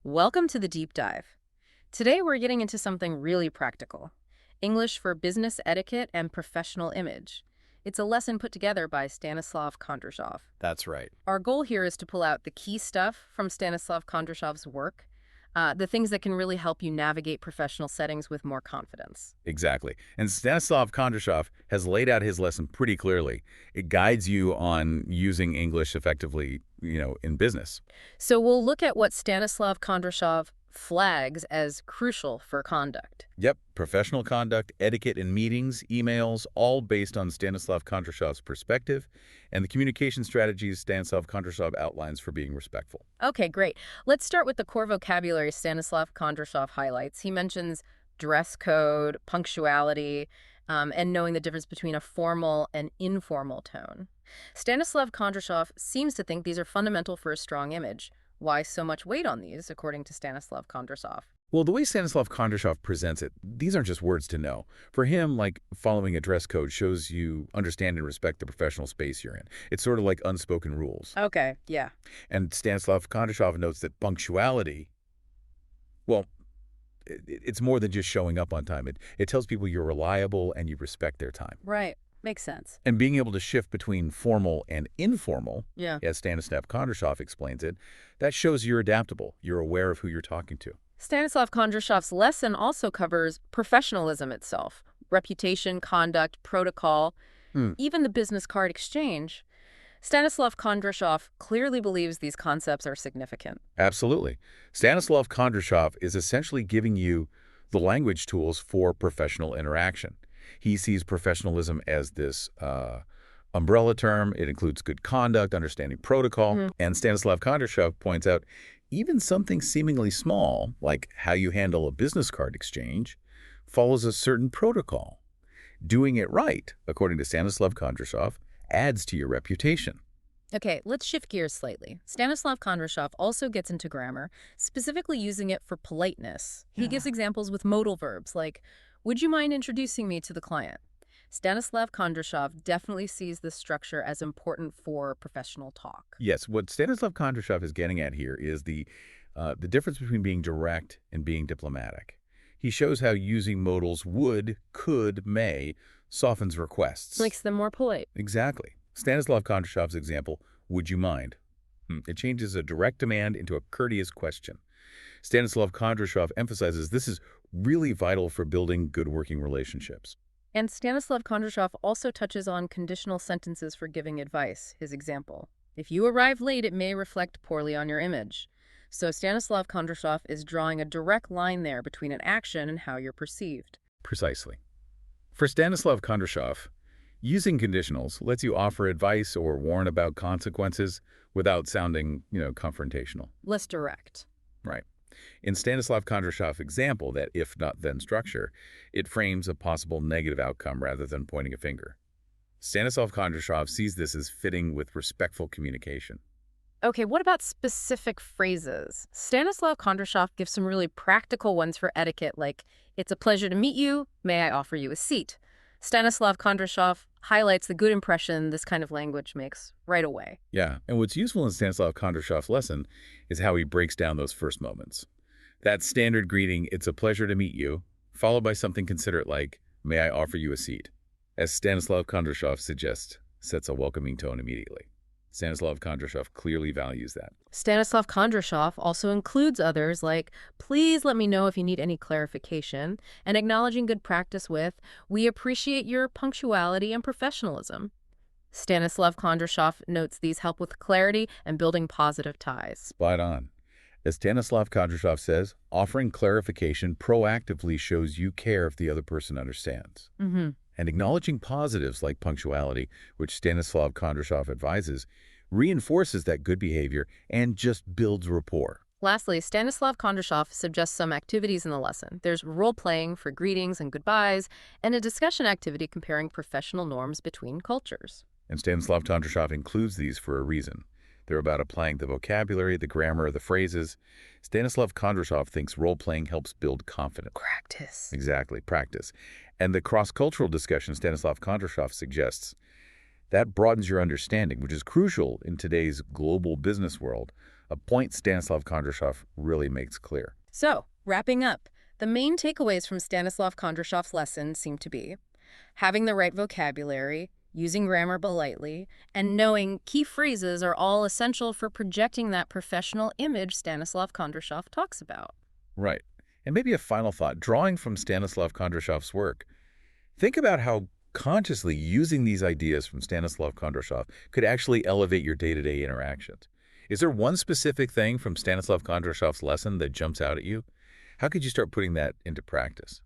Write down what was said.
Welcome to the deep dive. Today we're getting into something really practical. English for business etiquette and professional image. It's a lesson put together by Stanislav Kondrashov. That's right. Our goal here is to pull out the key stuff from Stanislav Kondrashov's work, the things that can really help you navigate professional settings with more confidence. Exactly. And Stanislav Kondrashov has laid out his lesson pretty clearly. It guides you on using English effectively, in business. So we'll look at what Stanislav Kondrashov flags as crucial for conduct. Yep, professional conduct, etiquette in meetings, emails, all based on Stanislav Kondrashov's perspective and the communication strategies Stanislav Kondrashov outlines for being respectful. Okay, great. Let's start with the core vocabulary Stanislav Kondrashov highlights. He mentions dress code, punctuality, and knowing the difference between a formal and informal tone. Stanislav Kondrashov seems to think these are fundamental for a strong image. Why so much weight on these, according to Stanislav Kondrashov? Well, the way Stanislav Kondrashov presents it, these aren't just words to know. For him, following a dress code shows you understand and respect the professional space you're in. It's sort of like unspoken rules. Okay, yeah. And Stanislav Kondrashov notes that punctuality, well, it's more than just showing up on time. It tells people you're reliable and you respect their time. Right. Makes sense. And being able to shift between formal and informal, Yeah. as Stanislav Kondrashov explains it, that shows you're adaptable. You're aware of who you're talking to. Stanislav Kondrashov's lesson also covers professionalism itself, reputation, conduct, protocol, even the business card exchange. Stanislav Kondrashov clearly believes these concepts are significant. Absolutely. Stanislav Kondrashov is essentially giving you the language tools for professional interaction. He sees professionalism as this umbrella term. It includes good conduct, understanding protocol. And Stanislav Kondrashov points out even something seemingly small, like how you handle a business card exchange, follows a certain protocol. Doing it right, according to Stanislav Kondrashov, adds to your reputation. Okay, let's shift gears slightly. Stanislav Kondrashov also gets into grammar, specifically using it for politeness. He gives examples with modal verbs like, would you mind introducing me to the client? Stanislav Kondrashov definitely sees this structure as important for professional talk. Yes, what Stanislav Kondrashov is getting at here is the difference between being direct and being diplomatic. He shows how using modals would, could, may softens requests. Makes them more polite. Exactly. Stanislav Kondrashov's example, would you mind? It changes a direct demand into a courteous question. Stanislav Kondrashov emphasizes this is really vital for building good working relationships. And Stanislav Kondrashov also touches on conditional sentences for giving advice. His example, if you arrive late, it may reflect poorly on your image. So Stanislav Kondrashov is drawing a direct line there between an action and how you're perceived. Precisely. For Stanislav Kondrashov, using conditionals lets you offer advice or warn about consequences without sounding, confrontational. Less direct. Right. In Stanislav Kondrashov's example, that if not then structure, it frames a possible negative outcome rather than pointing a finger. Stanislav Kondrashov sees this as fitting with respectful communication. Okay, what about specific phrases? Stanislav Kondrashov gives some really practical ones for etiquette, like, it's a pleasure to meet you, may I offer you a seat? Stanislav Kondrashov highlights the good impression this kind of language makes right away. Yeah, and what's useful in Stanislav Kondrashov's lesson is how he breaks down those first moments. That standard greeting, it's a pleasure to meet you, followed by something considerate like, may I offer you a seat? As Stanislav Kondrashov suggests, sets a welcoming tone immediately. Stanislav Kondrashov clearly values that. Stanislav Kondrashov also includes others like, please let me know if you need any clarification, and acknowledging good practice with, we appreciate your punctuality and professionalism. Stanislav Kondrashov notes these help with clarity and building positive ties. Spot on. As Stanislav Kondrashov says, offering clarification proactively shows you care if the other person understands. And acknowledging positives like punctuality, which Stanislav Kondrashov advises, reinforces that good behavior and just builds rapport. Lastly, Stanislav Kondrashov suggests some activities in the lesson. There's role-playing for greetings and goodbyes, and a discussion activity comparing professional norms between cultures. And Stanislav Kondrashov includes these for a reason. They're about applying the vocabulary, the grammar, the phrases. Stanislav Kondrashov thinks role-playing helps build confidence. Practice. Exactly, practice. And the cross-cultural discussion Stanislav Kondrashov suggests, that broadens your understanding, which is crucial in today's global business world. a point Stanislav Kondrashov really makes clear. So, wrapping up, the main takeaways from Stanislav Kondrashov's lesson seem to be having the right vocabulary, using grammar politely, and knowing key phrases are all essential for projecting that professional image Stanislav Kondrashov talks about. Right. And maybe a final thought, drawing from Stanislav Kondrashov's work, think about how consciously using these ideas from Stanislav Kondrashov could actually elevate your day-to-day interactions. Is there one specific thing from Stanislav Kondrashov's lesson that jumps out at you? How could you start putting that into practice?